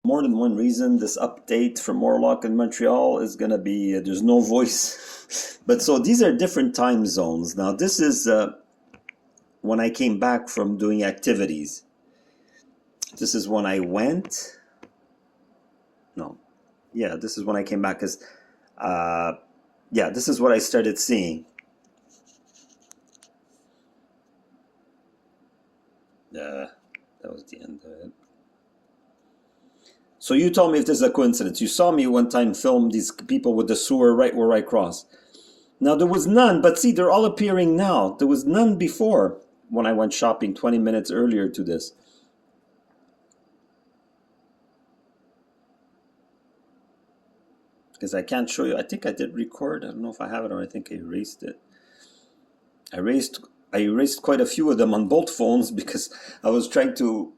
more than one reason this update from Warlock in Montreal is going to be, there's no voice. But so these are different time zones. Now this is when I came back from doing activities. This is when I went. No. Yeah, this is when I came back because, yeah, this is what I started seeing. That was the end of it. So you told me if this is a coincidence. You saw me one time film these people with the sewer right where I cross. Now there was none, but see, they're all appearing now. There was none before when I went shopping 20 minutes earlier to this. Because I can't show you. I think I did record. I don't know if I have it or I think I erased it. I erased quite a few of them on both phones because I was trying to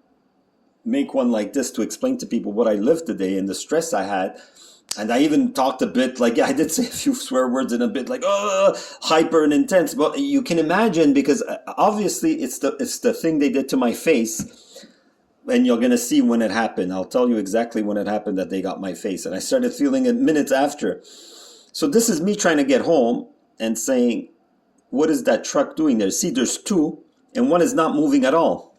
make one like this to explain to people what I lived today and the stress I had. And I even talked a bit like, yeah, I did say a few swear words and a bit like, hyper and intense. But you can imagine, because obviously it's the thing they did to my face. And you're going to see when it happened. I'll tell you exactly when it happened that they got my face. And I started feeling it minutes after. So this is me trying to get home and saying, what is that truck doing there? See, there's two, and one is not moving at all.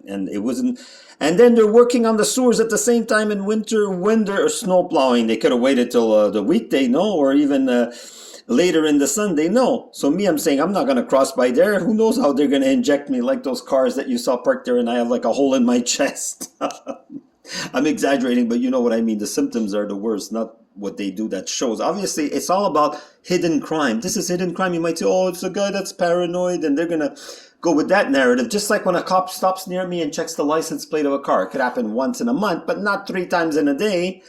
And it wasn't. And then they're working on the sewers at the same time in winter or snow plowing. They could have waited till the weekday, no, or even later in the Sunday, no. So me, I'm saying I'm not going to cross by there. Who knows how they're going to inject me like those cars that you saw parked there, and I have like a hole in my chest. I'm exaggerating, but you know what I mean. The symptoms are the worst, not what they do that shows. Obviously, it's all about hidden crime. This is hidden crime. You might say, oh, it's a guy that's paranoid, and they're going to go with that narrative. Just like when a cop stops near me and checks the license plate of a car. It could happen once in a month, but not 3 times in a day.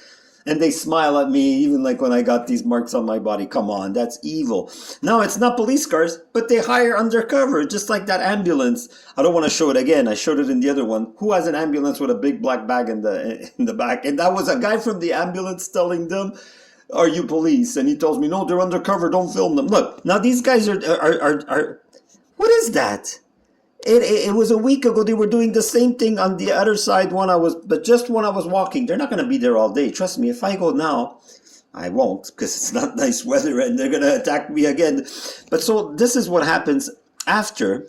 And they smile at me, even like when I got these marks on my body. Come on, that's evil. No, it's not police cars, but they hire undercover, just like that ambulance. I don't want to show it again. I showed it in the other one. Who has an ambulance with a big black bag in the back? And that was a guy from the ambulance telling them, are you police? And he tells me, no, they're undercover. Don't film them. Look, now these guys are what is that? It was a week ago. They were doing the same thing on the other side but just when I was walking. They're not going to be there all day. Trust me, if I go now, I won't, because it's not nice weather and they're going to attack me again. But so this is what happens after.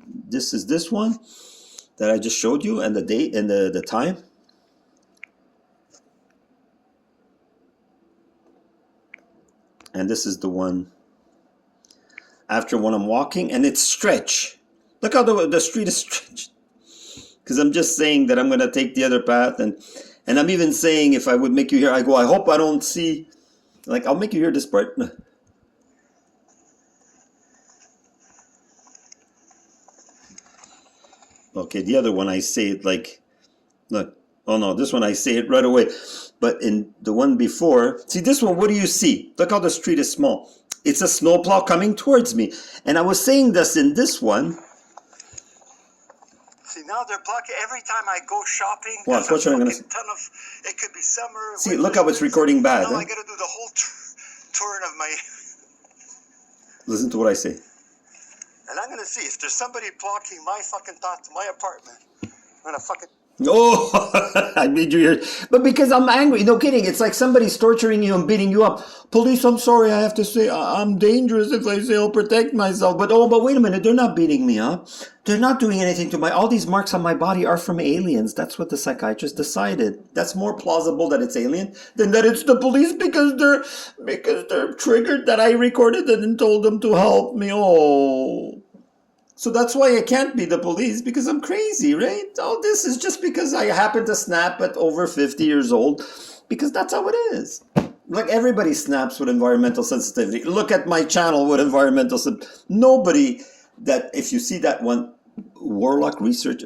This is this one that I just showed you, and the date and the time. And this is the one after when I'm walking, and it's stretch. Look how the street is stretched. Because I'm just saying that I'm going to take the other path, and I'm even saying if I would make you hear, I go, I hope I don't see, like, I'll make you hear this part. Okay, the other one I say it like, look, oh no, this one I say it right away. But in the one before, see this one, what do you see? Look how the street is small. It's a snowplow coming towards me. And I was saying this in this one. See, now they're blocking every time I go shopping. What am I going to say? It could be summer. See, look how it's recording bad. Now I got to do the whole turn of my... Listen to what I say. And I'm going to see if there's somebody blocking my fucking path to my apartment. I'm going to fucking... Oh, I made you hear. But because I'm angry. No kidding. It's like somebody's torturing you and beating you up. Police, I'm sorry. I have to say I'm dangerous if I say I'll protect myself. But wait a minute. They're not beating me up. They're not doing anything to all these marks on my body are from aliens. That's what the psychiatrist decided. That's more plausible that it's alien than that it's the police because they're triggered that I recorded it and told them to help me. Oh. So that's why I can't be the police, because I'm crazy, right? All this is just because I happen to snap at over 50 years old, because that's how it is. Like everybody snaps with environmental sensitivity. Look at my channel with environmental sensitivity. Nobody that, if you see that one, Warlock research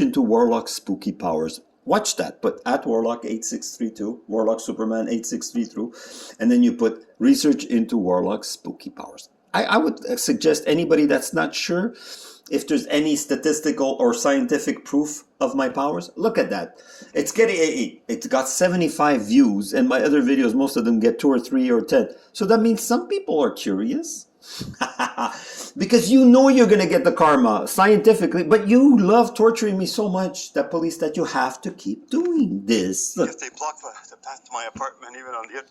into Warlock spooky powers. Watch that. Put at Warlock 8632, Warlock Superman 8632, and then you put research into Warlock spooky powers. I would suggest anybody that's not sure if there's any statistical or scientific proof of my powers, look at that. It's got 75 views, and my other videos, most of them get 2 or 3 or 10. So that means some people are curious. Because you know you're going to get the karma scientifically, but you love torturing me so much, that police, that you have to keep doing this. If they block the path to my apartment, even on the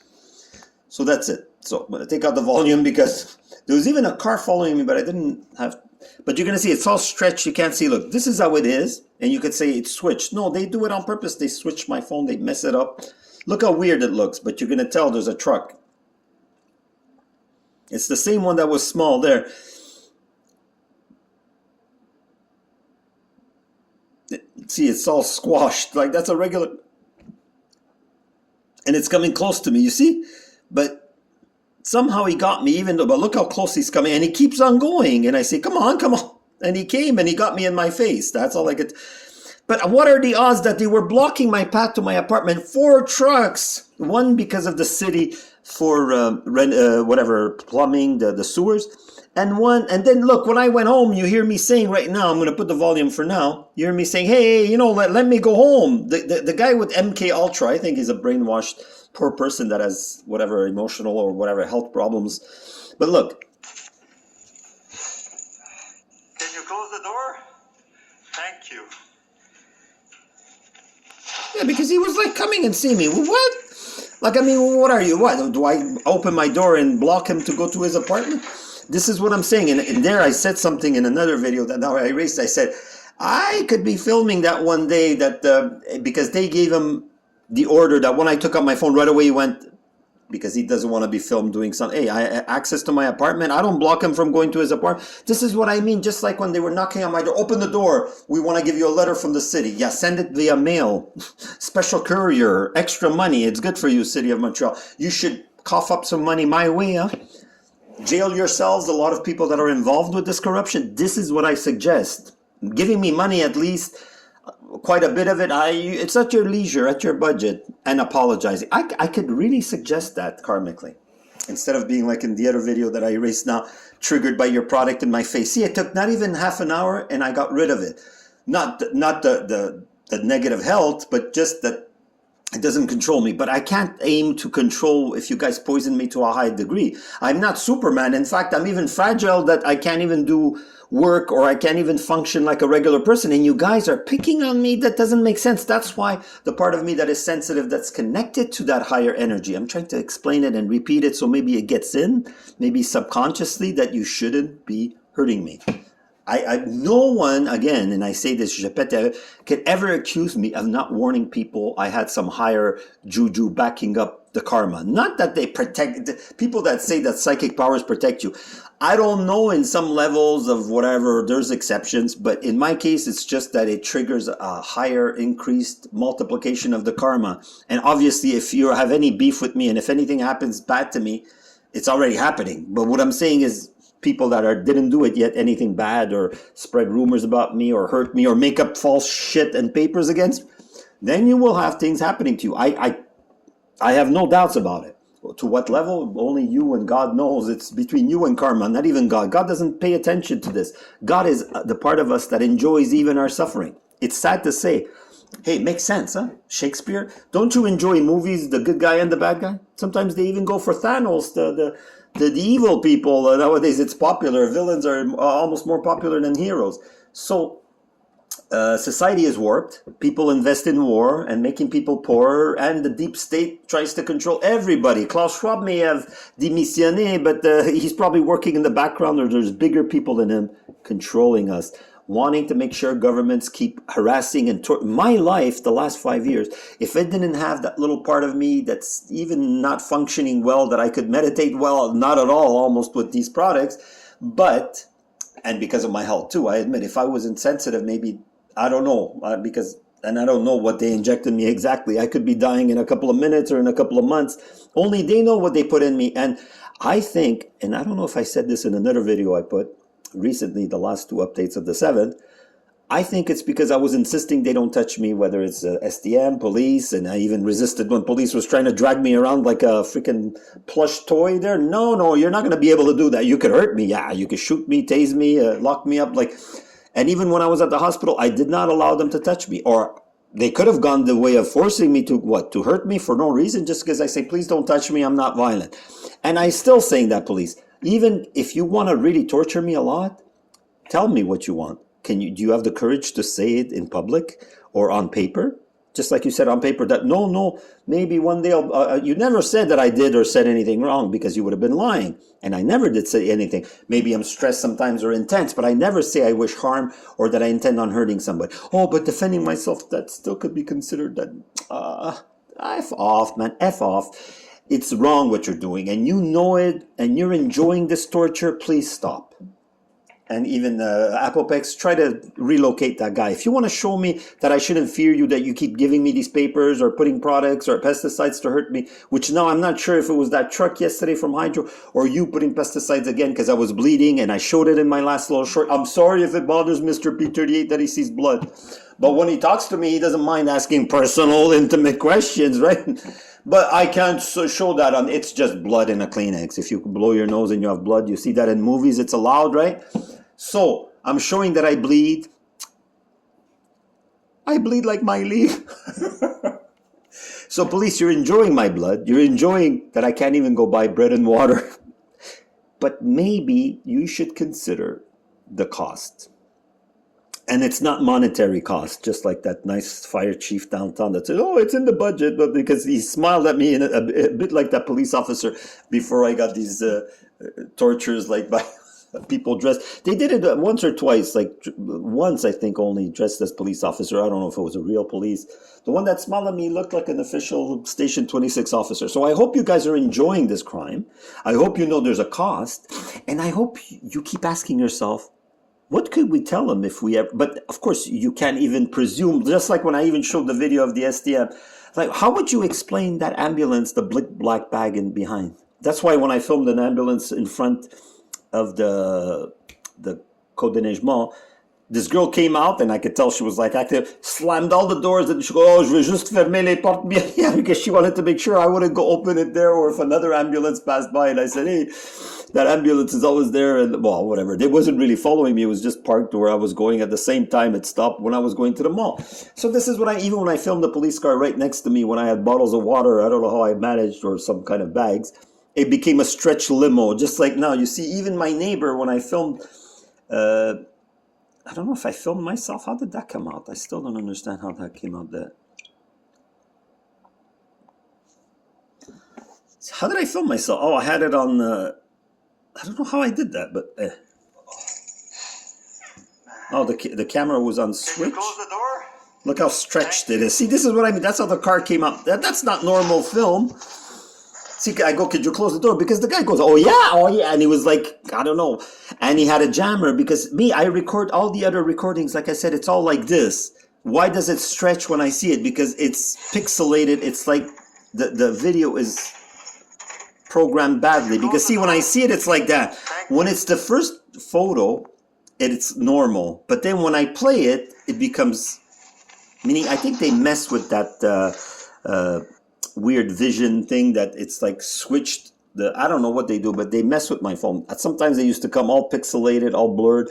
So that's it. So I'm going to take out the volume because there was even a car following me, but I didn't have... But you're going to see it's all stretched. You can't see. Look, this is how it is. And you could say it's switched. No, they do it on purpose. They switch my phone. They mess it up. Look how weird it looks. But you're going to tell there's a truck. It's the same one that was small there. See, it's all squashed. Like, that's a regular... And it's coming close to me, you see? But somehow he got me, even though... But look how close he's coming. And he keeps on going. And I say, come on, come on. And he came and he got me in my face. That's all I could... But what are the odds that they were blocking my path to my apartment? 4 trucks. One because of the city for whatever, plumbing, the sewers. And then look, when I went home, you hear me saying right now, I'm going to put the volume for now. You hear me saying, hey, you know, let me go home. The guy with MK Ultra, I think he's a brainwashed poor person that has whatever emotional or whatever health problems. But look. Can you close the door? Thank you. Yeah, because he was like coming and seeing me. What? Like, I mean, what are you? What? Do I open my door and block him to go to his apartment? This is what I'm saying. And there I said something in another video that now I erased. I said, I could be filming that one day that because they gave him the order that when I took out my phone right away, he went, because he doesn't want to be filmed doing something. Hey, I access to my apartment. I don't block him from going to his apartment. This is what I mean. Just like when they were knocking on my door, open the door. We want to give you a letter from the city. Yeah, send it via mail. Special courier, extra money. It's good for you, City of Montreal. You should cough up some money my way, huh? Jail yourselves, a lot of people that are involved with this corruption. This is what I suggest. Giving me money, at least quite a bit of it. It's at your leisure, at your budget, and apologizing. I could really suggest that karmically, instead of being like in the other video that I erased now, triggered by your product in my face. See, it took not even half an hour, and I got rid of it. Not the negative health, but just that it doesn't control me. But I can't aim to control if you guys poison me to a high degree. I'm not Superman. In fact, I'm even fragile that I can't even do work, or I can't even function like a regular person. And you guys are picking on me. That doesn't make sense. That's why the part of me that is sensitive, that's connected to that higher energy, I'm trying to explain it and repeat it so maybe it gets in, maybe subconsciously, that you shouldn't be hurting me. No one, again, and I say this, could ever accuse me of not warning people I had some higher juju backing up the karma. Not that they protect, people that say that psychic powers protect you. I don't know, in some levels of whatever, there's exceptions, but in my case, it's just that it triggers a higher increased multiplication of the karma. And obviously, if you have any beef with me and if anything happens bad to me, it's already happening. But what I'm saying is, people that didn't do it yet, anything bad, or spread rumors about me, or hurt me, or make up false shit and papers against, then you will have things happening to you. I have no doubts about it. To what level? Only you and God knows. It's between you and karma, not even God. God doesn't pay attention to this. God is the part of us that enjoys even our suffering. It's sad to say. Hey, it makes sense, huh? Shakespeare? Don't you enjoy movies, the good guy and the bad guy? Sometimes they even go for Thanos, the evil people. Nowadays it's popular. Villains are almost more popular than heroes. So society is warped. People invest in war and making people poorer, and the deep state tries to control everybody. Klaus Schwab may have démissionné, but he's probably working in the background, or there's bigger people than him controlling us, wanting to make sure governments keep harassing and my life the last 5 years. If it didn't have that little part of me that's even not functioning well, that I could meditate well, not at all, almost, with these products, but, and because of my health too, I admit, if I was insensitive, maybe, I don't know, and I don't know what they injected me exactly. I could be dying in a couple of minutes or in a couple of months. Only they know what they put in me. And I think, and I don't know if I said this in another video I put recently, the last 2 updates of the 7th, I think it's because I was insisting they don't touch me, whether it's STM, police, and I even resisted when police was trying to drag me around like a freaking plush toy there. No, you're not going to be able to do that. You could hurt me. Yeah, you could shoot me, tase me, lock me up. And even when I was at the hospital, I did not allow them to touch me. Or they could have gone the way of forcing me to, what, to hurt me for no reason, just because I say, please don't touch me, I'm not violent. And I still saying that, police. Even if you want to really torture me a lot, tell me what you want. Do you have the courage to say it in public or on paper? Just like you said on paper that no, maybe one day you never said that I did or said anything wrong because you would have been lying. And I never did say anything. Maybe I'm stressed sometimes or intense, but I never say I wish harm or that I intend on hurting somebody. Oh, but defending myself, that still could be considered that, F off, man, F off. It's wrong what you're doing and you know it and you're enjoying this torture, please stop. And even Apopex, try to relocate that guy. If you want to show me that I shouldn't fear you, that you keep giving me these papers or putting products or pesticides to hurt me, which now I'm not sure if it was that truck yesterday from Hydro or you putting pesticides again because I was bleeding and I showed it in my last little short. I'm sorry if it bothers Mr. P38 that he sees blood. But when he talks to me, he doesn't mind asking personal, intimate questions, right? But I can't show that on, it's just blood in a Kleenex. If you blow your nose and you have blood, you see that in movies, it's allowed, right? So, I'm showing that I bleed. I bleed like Miley. So, police, you're enjoying my blood. You're enjoying that I can't even go buy bread and water. But maybe you should consider the cost. And it's not monetary cost, just like that nice fire chief downtown that said, oh, it's in the budget, but because he smiled at me in a bit like that police officer before I got these tortures like by people dressed. They did it once or twice, like once I think only dressed as police officer. I don't know if it was a real police. The one that smiled at me looked like an official Station 26 officer. So I hope you guys are enjoying this crime. I hope you know there's a cost. And I hope you keep asking yourself, what could we tell them if we ever, but of course you can't even presume, just like when I even showed the video of the STM, like how would you explain that ambulance, the black bag in behind? That's why when I filmed an ambulance in front of the Côte de Neigement, this girl came out and I could tell she was like active, slammed all the doors and she goes, oh, je vais juste fermer les portes bien, because she wanted to make sure I wouldn't go open it there or if another ambulance passed by. And I said, hey, that ambulance is always there. And well, whatever. It wasn't really following me. It was just parked where I was going at the same time. It stopped when I was going to the mall. So this is what even when I filmed the police car right next to me, when I had bottles of water, I don't know how I managed, or some kind of bags, it became a stretch limo. Just like now, you see, even my neighbor, when I filmed, I don't know if I filmed myself. How did that come out? I still don't understand how that came out there. How did I film myself? Oh, I had it on, I don't know how I did that, but... Oh, the camera was on switch. Can you close the door? Look how stretched it is. See, this is what I mean. That's how the car came out. That's not normal film. See, I go, could you close the door? Because the guy goes, oh yeah. And he was like, I don't know. And he had a jammer because I record all the other recordings. Like I said, it's all like this. Why does it stretch when I see it? Because it's pixelated. It's like the video is programmed badly. Because see, when I see it, it's like that. When it's the first photo, it's normal. But then when I play it, it becomes, meaning I think they mess with that weird vision thing that it's like switched. I don't know what they do, but they mess with my phone. Sometimes they used to come all pixelated, all blurred.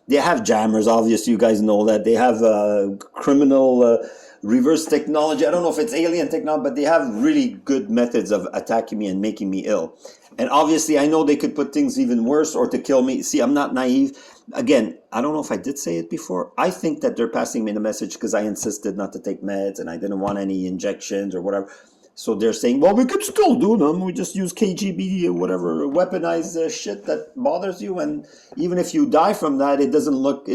They have jammers, obviously, you guys know that. They have criminal reverse technology. I don't know if it's alien technology, but they have really good methods of attacking me and making me ill. And obviously, I know they could put things even worse or to kill me. See, I'm not naive. Again, I don't know if I did say it before. I think that they're passing me the message because I insisted not to take meds and I didn't want any injections or whatever. So they're saying, well, we could still do them. We just use KGB or whatever, weaponized shit that bothers you. And even if you die from that, it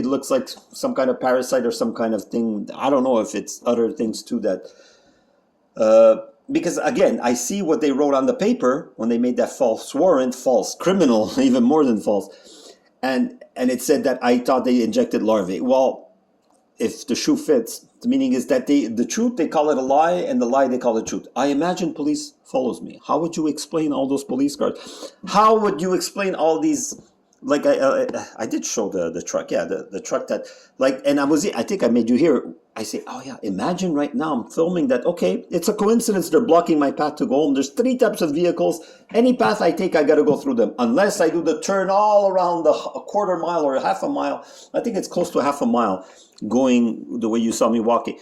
looks like some kind of parasite or some kind of thing. I don't know if it's other things too that, because again, I see what they wrote on the paper when they made that false warrant, false criminal, even more than false. And it said that I thought they injected larvae. Well, if the shoe fits, the meaning is that the truth, they call it a lie, and the lie, they call it truth. I imagine police follows me. How would you explain all those police cars? How would you explain all these, like I did show the truck, yeah, the truck that, like, and I think I made you hear, I say, oh yeah, imagine right now I'm filming that, okay, it's a coincidence they're blocking my path to go home. There's 3 types of vehicles. Any path I take, I got to go through them. Unless I do the turn all around a quarter mile or half a mile. I think it's close to half a mile going the way you saw me walking.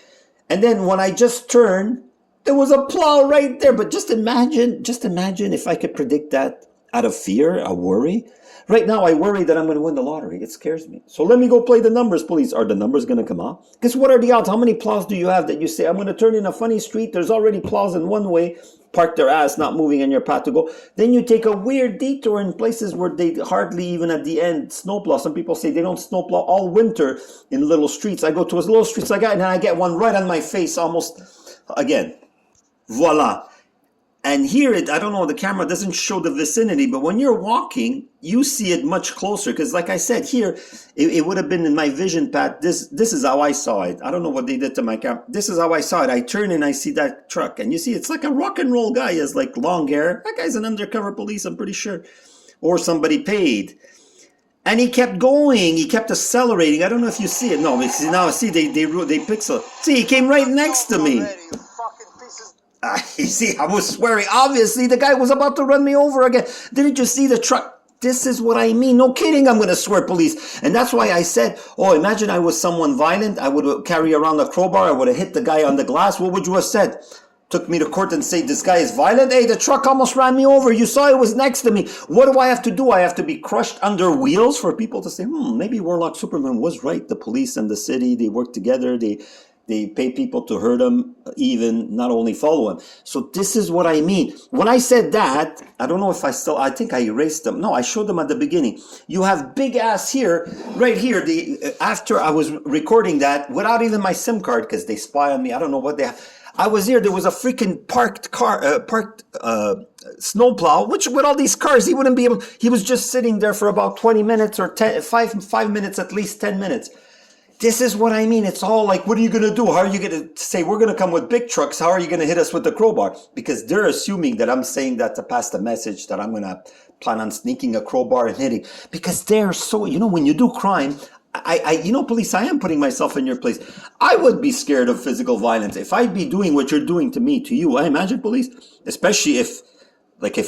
And then when I just turned, there was a plow right there. But just imagine if I could predict that. out of fear, a worry. Right now, I worry that I'm going to win the lottery. It scares me. So let me go play the numbers, police. Are the numbers going to come out? Because what are the odds? How many plows do you have that you say, I'm going to turn in a funny street. There's already plows in one way. Park their ass, not moving in your path to go. Then you take a weird detour in places where they hardly even at the end snowplow. Some people say they don't snowplow all winter in little streets. I go to as little streets like that, and I get one right on my face almost again. Voila. And here, I don't know, the camera doesn't show the vicinity, but when you're walking, you see it much closer. Because like I said, here, it would have been in my vision path. This is how I saw it. I don't know what they did to my camera. This is how I saw it. I turn and I see that truck. And you see, it's like a rock and roll guy. He has like long hair. That guy's an undercover police, I'm pretty sure. Or somebody paid. And he kept going. He kept accelerating. I don't know if you see it. No, now see, they pixel. See, he came right next to me. You see, I was swearing. Obviously, the guy was about to run me over again. Didn't you see the truck? This is what I mean. No kidding, I'm going to swear police. And that's why I said, oh, imagine I was someone violent. I would carry around a crowbar. I would have hit the guy on the glass. What would you have said? Took me to court and say, this guy is violent? Hey, the truck almost ran me over. You saw it was next to me. What do I have to do? I have to be crushed under wheels for people to say, maybe Warlock Superman was right. The police and the city, they work together. They pay people to hurt him, even not only follow him. So this is what I mean. When I said that, I don't know if I think I erased them. No, I showed them at the beginning. You have big ass here, right here. After I was recording that, without even my SIM card, because they spy on me. I don't know what they have. I was here. There was a freaking parked snowplow, which with all these cars, he wouldn't be able. He was just sitting there for about 20 minutes or 5 minutes, at least 10 minutes. This is what I mean. It's all like, what are you going to do? How are you going to say, we're going to come with big trucks? How are you going to hit us with the crowbar? Because they're assuming that I'm saying that to pass the message that I'm going to plan on sneaking a crowbar and hitting. Because they're so, when you do crime, police, I am putting myself in your place. I would be scared of physical violence. If I'd be doing what you're doing to me, to you, I imagine police, especially if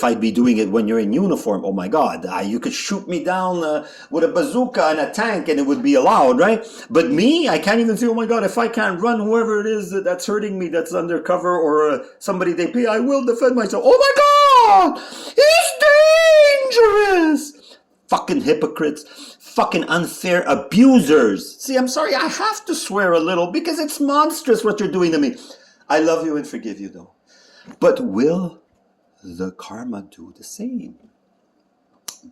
I'd be doing it when you're in uniform, oh my God, you could shoot me down with a bazooka and a tank and it would be allowed, right? But me, I can't even say, oh my God, if I can't run whoever it is that's hurting me, that's undercover or somebody they pay, I will defend myself. Oh my God, he's dangerous. Fucking hypocrites, fucking unfair abusers. See, I'm sorry, I have to swear a little because it's monstrous what you're doing to me. I love you and forgive you though. But will the karma do the same?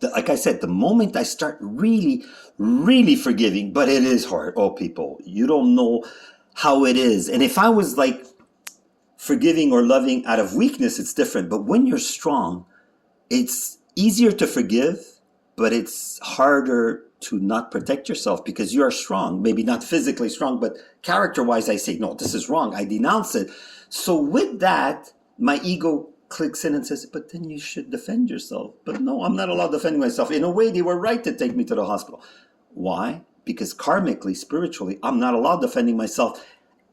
Like I said, the moment I start really, really forgiving, but it is hard. Oh, people, you don't know how it is. And if I was like forgiving or loving out of weakness, it's different. But when you're strong, it's easier to forgive, but it's harder to not protect yourself because you are strong. Maybe not physically strong, but character-wise, I say, no, this is wrong. I denounce it. So with that, my ego clicks in and says, but then you should defend yourself. But no, I'm not allowed defending myself. In a way, they were right to take me to the hospital. Why? Because karmically, spiritually, I'm not allowed defending myself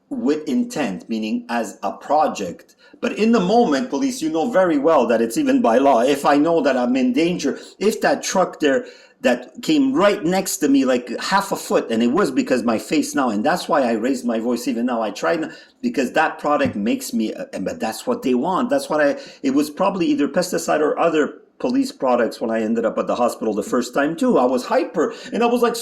with intent, meaning as a project. But in the moment, police, you know very well that it's even by law. If I know that I'm in danger, if that truck there that came right next to me, like half a foot, and it was because my face now, and that's why I raised my voice even now. I tried, because that product makes me, but that's what they want. That's what it was probably either pesticide or other police products when I ended up at the hospital the first time too. I was hyper and I was like,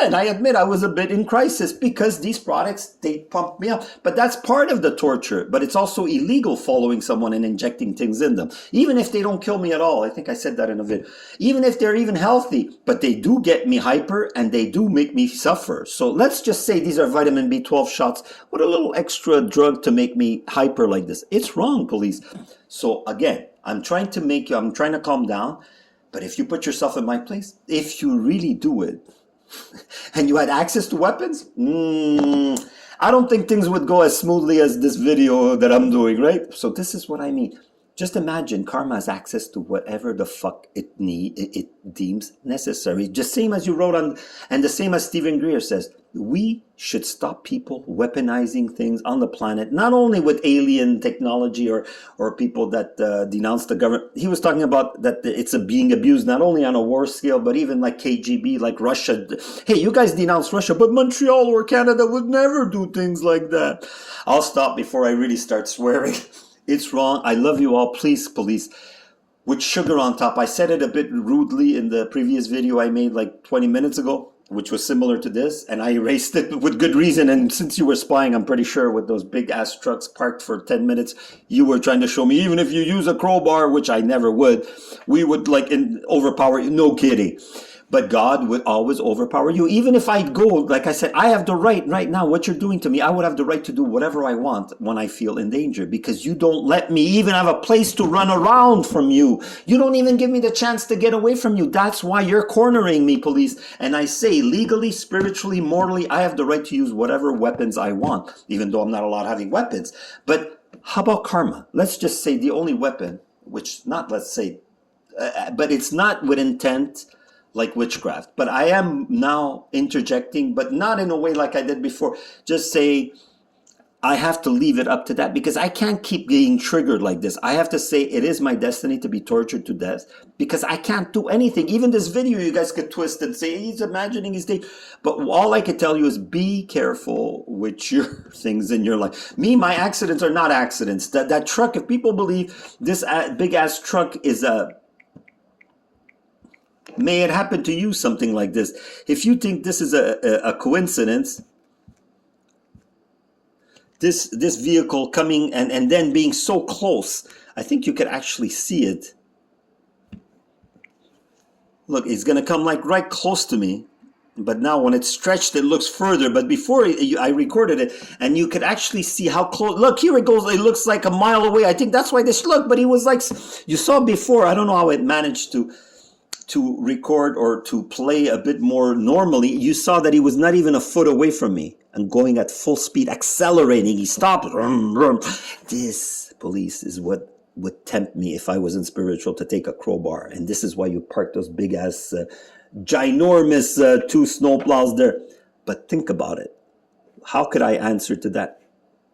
and I admit I was a bit in crisis because these products, they pumped me up. But that's part of the torture. But it's also illegal following someone and injecting things in them. Even if they don't kill me at all. I think I said that in a video. Even if they're even healthy, but they do get me hyper and they do make me suffer. So let's just say these are vitamin B12 shots with a little extra drug to make me hyper like this. It's wrong, police. So again, I'm trying to calm down, but if you put yourself in my place, if you really do it, and you had access to weapons, I don't think things would go as smoothly as this video that I'm doing, right? So this is what I mean. Just imagine karma has access to whatever the fuck it deems necessary. Just same as you wrote on, and the same as Stephen Greer says, we should stop people weaponizing things on the planet, not only with alien technology or people that denounce the government. He was talking about that it's being abused not only on a war scale, but even like KGB, like Russia. Hey, you guys denounce Russia, but Montreal or Canada would never do things like that. I'll stop before I really start swearing. It's wrong. I love you all. Please, police. with sugar on top. I said it a bit rudely in the previous video I made like 20 minutes ago, which was similar to this, and I erased it with good reason. And since you were spying, I'm pretty sure with those big ass trucks parked for 10 minutes, you were trying to show me, even if you use a crowbar, which I never would, we would like overpower you. No kidding. But God would always overpower you. Even if I go, like I said, I have the right now, what you're doing to me, I would have the right to do whatever I want when I feel in danger, because you don't let me even have a place to run around from you. You don't even give me the chance to get away from you. That's why you're cornering me, police. And I say, legally, spiritually, morally, I have the right to use whatever weapons I want, even though I'm not allowed having weapons. But how about karma? Let's just say the only weapon, which not, let's say, but it's not with intent, like witchcraft. But I am now interjecting, but not in a way like I did before. Just say, I have to leave it up to that, because I can't keep getting triggered like this. I have to say it is my destiny to be tortured to death, because I can't do anything. Even this video, you guys could twist and say he's imagining he's dead. But all I could tell you is be careful with your things in your life. Me, my accidents are not accidents. That truck, if people believe this big ass truck is may it happen to you, something like this. If you think this is a coincidence, this vehicle coming and then being so close, I think you could actually see it. Look, it's going to come like right close to me. But now when it's stretched, it looks further. But before I recorded it, and you could actually see how close. Look, here it goes. It looks like a mile away. I think that's why this look. But he was like, you saw before. I don't know how it managed to record or to play a bit more normally. You saw that he was not even a foot away from me and going at full speed, accelerating. He stopped. This, police, is what would tempt me if I wasn't spiritual to take a crowbar. And this is why you park those big ass ginormous 2 snowplows there. But think about it. How could I answer to that?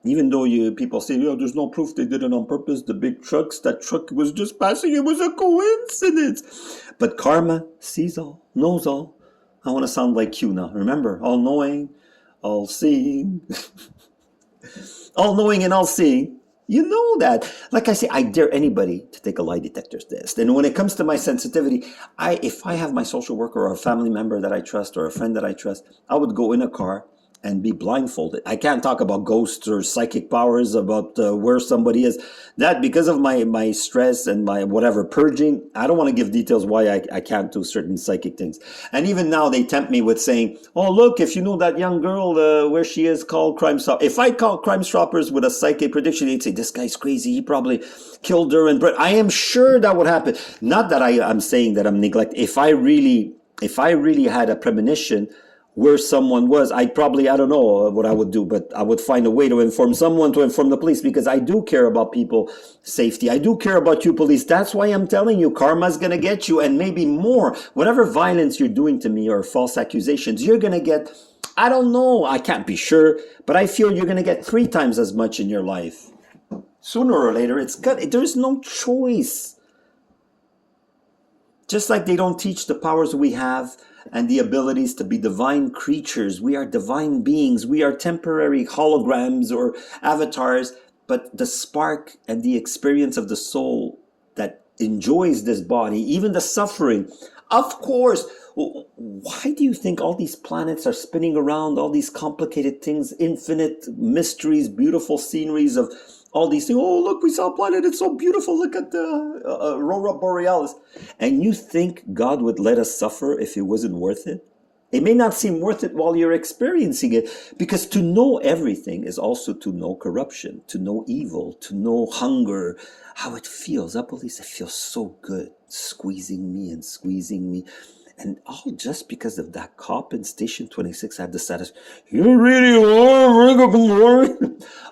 Even though people say, there's no proof they did it on purpose, the big trucks, that truck was just passing, it was a coincidence. But karma sees all, knows all. I want to sound like you now. Remember, all knowing, all seeing. All knowing and all seeing. You know that. Like I say, I dare anybody to take a lie detector test. And when it comes to my sensitivity, if I have my social worker or a family member that I trust or a friend that I trust, I would go in a car and be blindfolded. I can't talk about ghosts or psychic powers, about where somebody is. That, because of my stress and my whatever purging, I don't want to give details why I can't do certain psychic things. And even now they tempt me with saying, oh, look, if you know that young girl, where she is, call Crime Stoppers. If I call Crime Stoppers with a psychic prediction, they'd say, this guy's crazy. He probably killed her. I am sure that would happen. Not that I'm saying that I'm neglecting. If I really had a premonition where someone was, I don't know what I would do, but I would find a way to inform someone, to inform the police, because I do care about people's safety. I do care about you, police. That's why I'm telling you, karma's going to get you, and maybe more. Whatever violence you're doing to me or false accusations, you're going to get, I don't know, I can't be sure, but I feel you're going to get 3 times as much in your life. Sooner or later, there's no choice. Just like they don't teach the powers we have and the abilities to be divine creatures. We are divine beings. We are temporary holograms or avatars. But the spark and the experience of the soul that enjoys this body, even the suffering, of course. Why do you think all these planets are spinning around, all these complicated things, infinite mysteries, beautiful sceneries of all these things? Oh, look, we saw a planet. It's so beautiful. Look at the Aurora Borealis. And you think God would let us suffer if it wasn't worth it? It may not seem worth it while you're experiencing it, because to know everything is also to know corruption, to know evil, to know hunger, how it feels. Police, it feels so good, squeezing me and squeezing me. And all just because of that cop in Station 26 had the satisfaction. You really are.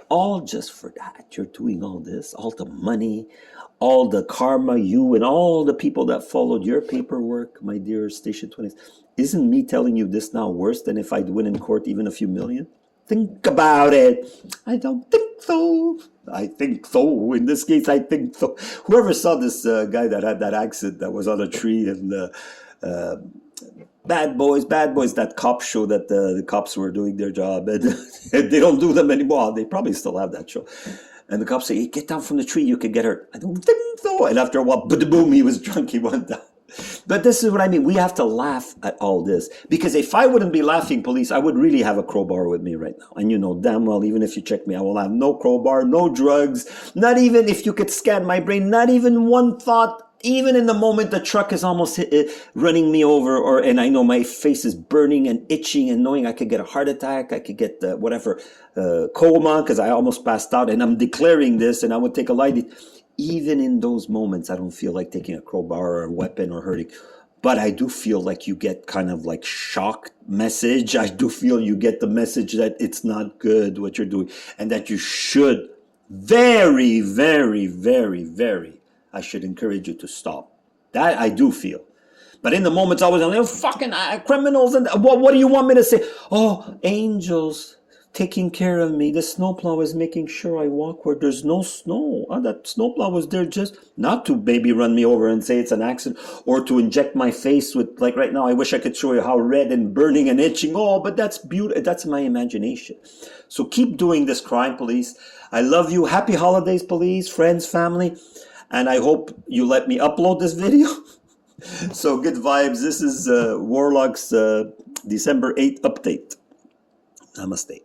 All just for that. You're doing all this, all the money, all the karma, you and all the people that followed your paperwork, my dear Station 26. Isn't me telling you this now worse than if I'd win in court even a few million? Think about it. I don't think so. I think so. In this case, I think so. Whoever saw this guy that had that accent that was on a tree and Bad Boys, that cop show that the cops were doing their job, and they don't do them anymore. They probably still have that show. And the cops say, hey, get down from the tree, you could get hurt. I don't think so. And after a while, boom, he was drunk, he went down. But this is what I mean. We have to laugh at all this. Because if I wouldn't be laughing, police, I would really have a crowbar with me right now. And you know damn well, even if you check me, I will have no crowbar, no drugs, not even if you could scan my brain, not even one thought. Even in the moment the truck is almost running me over, and I know my face is burning and itching, and knowing I could get a heart attack, I could get coma because I almost passed out, and I'm declaring this, and I would take a light. Even in those moments, I don't feel like taking a crowbar or a weapon or hurting. But I do feel like you get kind of like shock message. I do feel you get the message that it's not good what you're doing, and that you should very, very, very, very, I should encourage you to stop. That I do feel. But in the moments I was like, fucking criminals, and what do you want me to say? Oh, angels taking care of me. The snowplow is making sure I walk where there's no snow. Oh, that snowplow was there just not to maybe run me over and say it's an accident, or to inject my face with, like right now, I wish I could show you how red and burning and itching. Oh, but that's beautiful. That's my imagination. So keep doing this crime, police. I love you. Happy holidays, police, friends, family. And I hope you let me upload this video. So good vibes. This is Warlock's December 8th update. Namaste.